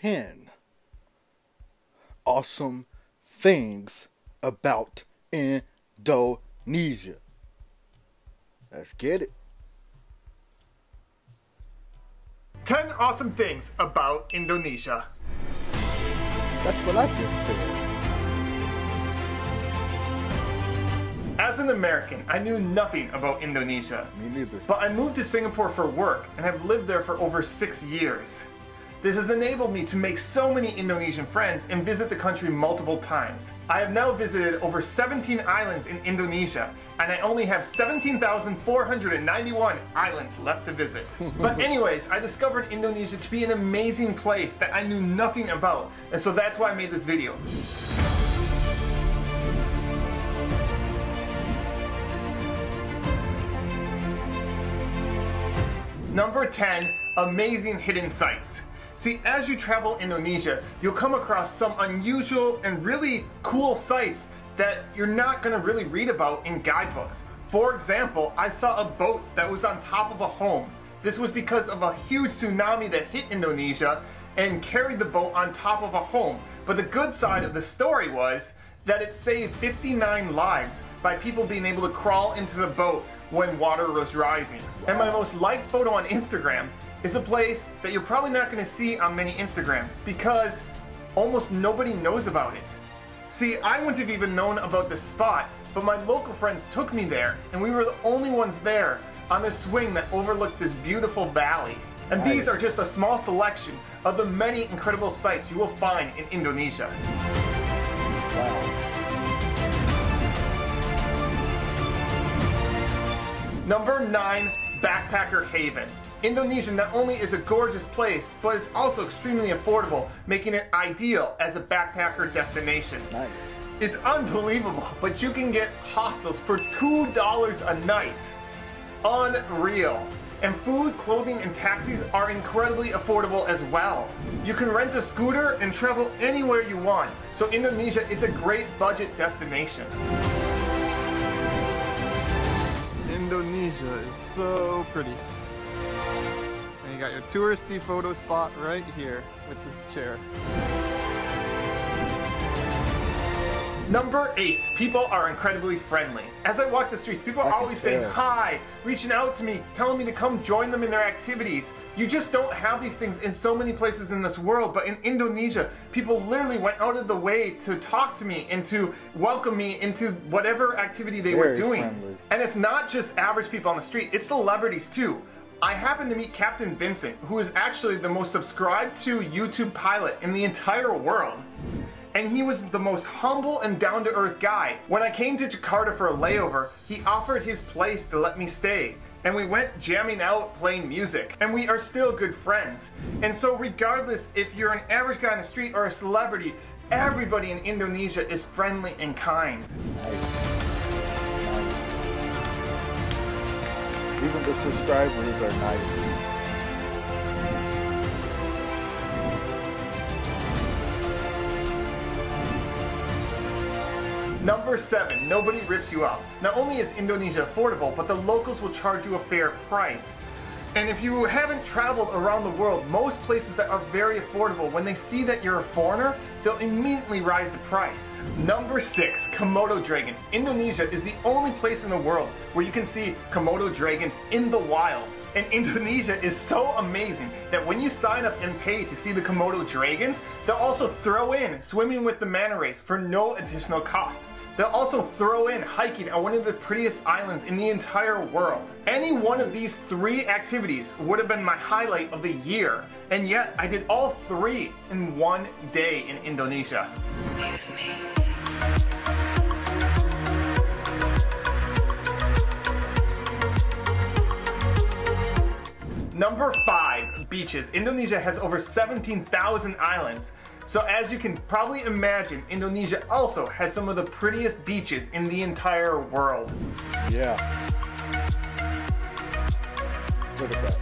10 awesome things about Indonesia. Let's get it. 10 awesome things about Indonesia. That's what I just said. As an American, I knew nothing about Indonesia. Me neither. But I moved to Singapore for work and have lived there for over 6 years. This has enabled me to make so many Indonesian friends and visit the country multiple times. I have now visited over 17 islands in Indonesia, and I only have 17,491 islands left to visit. But anyways, I discovered Indonesia to be an amazing place that I knew nothing about, and so that's why I made this video. Number 10, amazing hidden sites. See, as you travel Indonesia, you'll come across some unusual and really cool sites that you're not going to really read about in guidebooks. For example, I saw a boat that was on top of a home. This was because of a huge tsunami that hit Indonesia and carried the boat on top of a home. But the good side of the story was that it saved 59 lives by people being able to crawl into the boat when water was rising. Wow. And my most liked photo on Instagram is a place that you're probably not going to see on many Instagrams because almost nobody knows about it. See, I wouldn't have even known about this spot, but my local friends took me there, and we were the only ones there on this swing that overlooked this beautiful valley. And nice. These are just a small selection of the many incredible sights you will find in Indonesia. Wow. Number 9, Backpacker Haven. Indonesia not only is a gorgeous place, but it's also extremely affordable, making it ideal as a backpacker destination. Nice. It's unbelievable, but you can get hostels for $2 a night. Unreal. And food, clothing, and taxis are incredibly affordable as well. You can rent a scooter and travel anywhere you want, so Indonesia is a great budget destination. Indonesia is so pretty. And you got your touristy photo spot right here with this chair. Number 8, people are incredibly friendly. As I walk the streets, people are always saying hi, reaching out to me, telling me to come join them in their activities. You just don't have these things in so many places in this world, but in Indonesia, people literally went out of the way to talk to me and to welcome me into whatever activity they were doing. Friendly. And it's not just average people on the street, it's celebrities too. I happened to meet Captain Vincent, who is actually the most subscribed to YouTube pilot in the entire world. And he was the most humble and down-to-earth guy. When I came to Jakarta for a layover, he offered his place to let me stay. And we went jamming out, playing music. And we are still good friends. And so regardless if you're an average guy on the street or a celebrity, everybody in Indonesia is friendly and kind. Nice. Nice. Even the subscribers are nice. Number 7, nobody rips you off. Not only is Indonesia affordable, but the locals will charge you a fair price. And if you haven't traveled around the world, most places that are very affordable, when they see that you're a foreigner, they'll immediately raise the price. Number 6, Komodo dragons. Indonesia is the only place in the world where you can see Komodo dragons in the wild. And Indonesia is so amazing that when you sign up and pay to see the Komodo dragons, they'll also throw in swimming with the manta rays for no additional cost. They'll also throw in hiking on one of the prettiest islands in the entire world. Any one of these 3 activities would have been my highlight of the year, and yet I did all 3 in one day in Indonesia. Number 5, beaches. Indonesia has over 17,000 islands. So as you can probably imagine, Indonesia also has some of the prettiest beaches in the entire world. Yeah. Look at that.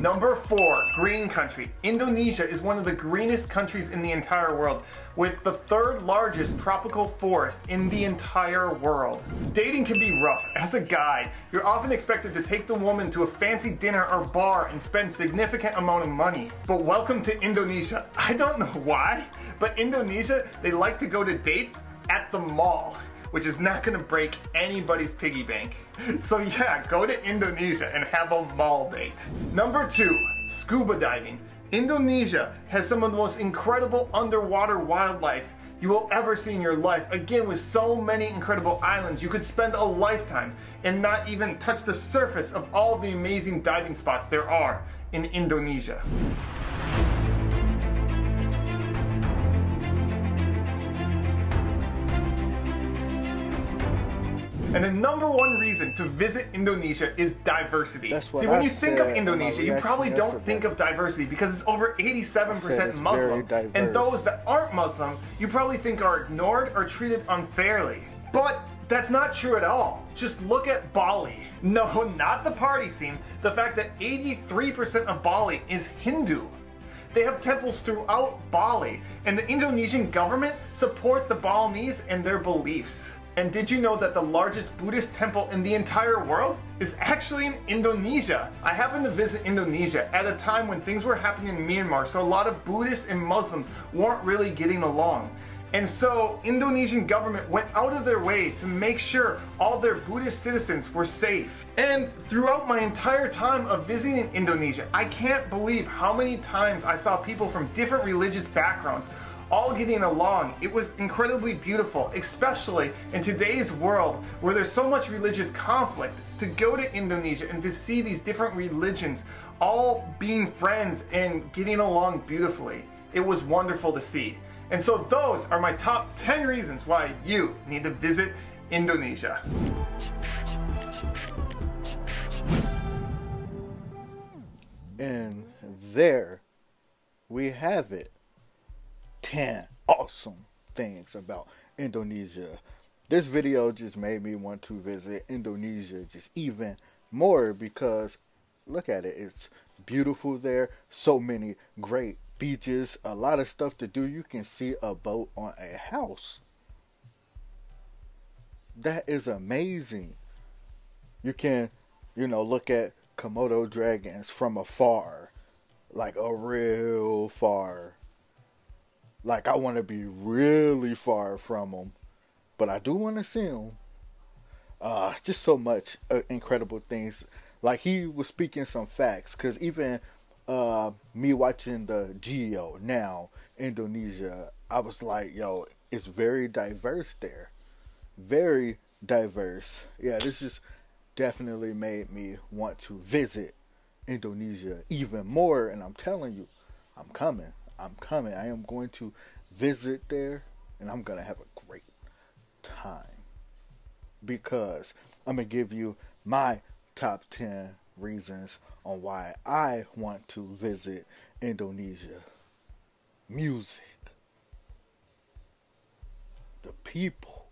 Number 4, green country. Indonesia is one of the greenest countries in the entire world, with the 3rd largest tropical forest in the entire world. Dating can be rough. As a guy, you're often expected to take the woman to a fancy dinner or bar and spend significant amount of money. But welcome to Indonesia. I don't know why, but Indonesia, they like to go to dates at the mall, which is not gonna break anybody's piggy bank. So yeah, go to Indonesia and have a mall date. Number 2, scuba diving. Indonesia has some of the most incredible underwater wildlife you will ever see in your life. Again, with so many incredible islands, you could spend a lifetime and not even touch the surface of all the amazing diving spots there are in Indonesia. And the number 1 reason to visit Indonesia is diversity. That's what See, when I you think of said Indonesia, in you my probably reaction don't think of diversity because it's over 87% it's Muslim. very And diverse. those that aren't Muslim, you probably think are ignored or treated unfairly. But that's not true at all. Just look at Bali. No, not the party scene. The fact that 83% of Bali is Hindu. They have temples throughout Bali, and the Indonesian government supports the Balinese and their beliefs. And did you know that the largest Buddhist temple in the entire world is actually in Indonesia? I happened to visit Indonesia at a time when things were happening in Myanmar, so a lot of Buddhists and Muslims weren't really getting along. And so Indonesian government went out of their way to make sure all their Buddhist citizens were safe. And throughout my entire time of visiting Indonesia, I can't believe how many times I saw people from different religious backgrounds all getting along. It was incredibly beautiful, especially in today's world where there's so much religious conflict. To go to Indonesia and to see these different religions all being friends and getting along beautifully, it was wonderful to see. And so those are my top 10 reasons why you need to visit Indonesia. And there we have it. 10 awesome things about Indonesia. This video just made me want to visit Indonesia just even more because look at it. It's beautiful there. So many great beaches. A lot of stuff to do. You can see a boat on a house. That is amazing. You can, look at Komodo dragons from afar. Like a real far. Like I want to be really far from them. But I do want to see them. Just so much incredible things. Like he was speaking some facts. Because even me watching the Geo now, Indonesia, I was like, yo, it's very diverse there. Very diverse. Yeah, this just definitely made me want to visit Indonesia even more. And I'm telling you, I'm coming. I am going to visit there and I'm going to have a great time. Because I'm going to give you my top 10 reasons on why I want to visit Indonesia. Music. The people.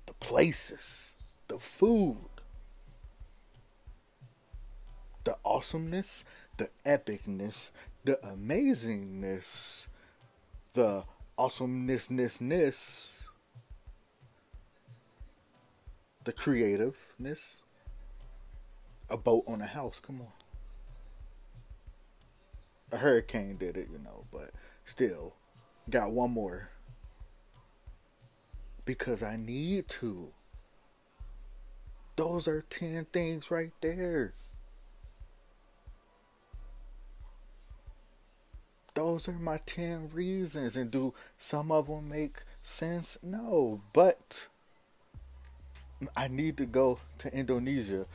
The places. The food. The awesomeness. The epicness. The amazingness. The awesomeness. The creativeness. A boat on a house, come on. A hurricane did it, but still. Got one more. Because I need to. Those are 10 things right there. Those are my 10 reasons. And do some of them make sense? No. But I need to go to Indonesia.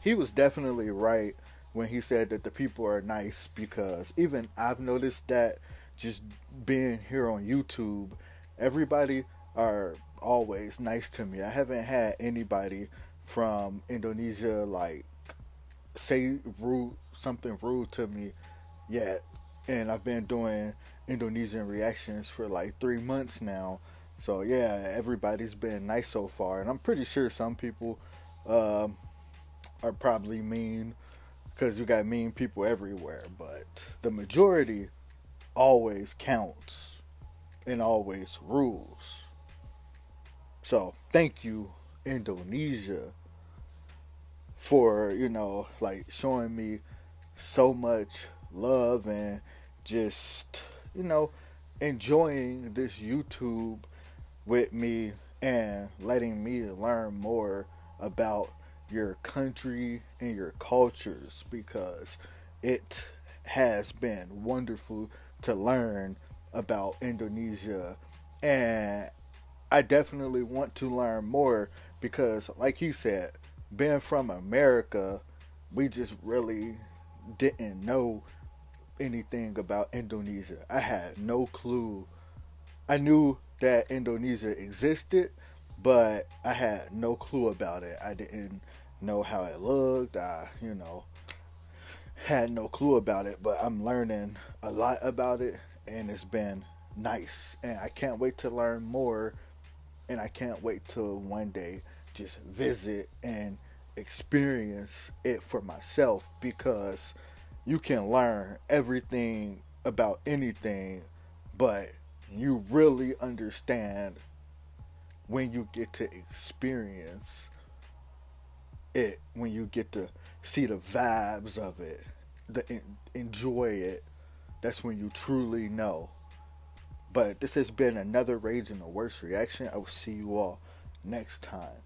He was definitely right when he said that the people are nice, because even I've noticed that just being here on YouTube, everybody are always nice to me. I haven't had anybody from Indonesia like say something rude to me yet. And I've been doing Indonesian reactions for like 3 months now. So yeah, everybody's been nice so far. And I'm pretty sure some people are probably mean because you got mean people everywhere, but the majority always counts and always rules. So thank you, Indonesia, for, like showing me so much love and just, enjoying this YouTube with me and letting me learn more about your country and your cultures, because it has been wonderful to learn about Indonesia, and I definitely want to learn more because, like he said, being from America, we just really didn't know anything about Indonesia. I had no clue. I knew that Indonesia existed, but I had no clue about it. I didn't know how it looked. I, had no clue about it, but I'm learning a lot about it, and it's been nice. And I can't wait to learn more, and I can't wait till one day just visit and experience it for myself, because you can learn everything about anything, but you really understand when you get to experience it, when you get to see the vibes of it, enjoy it. That's when you truly know. But this has been another Rage and the Worst reaction. I will see you all next time.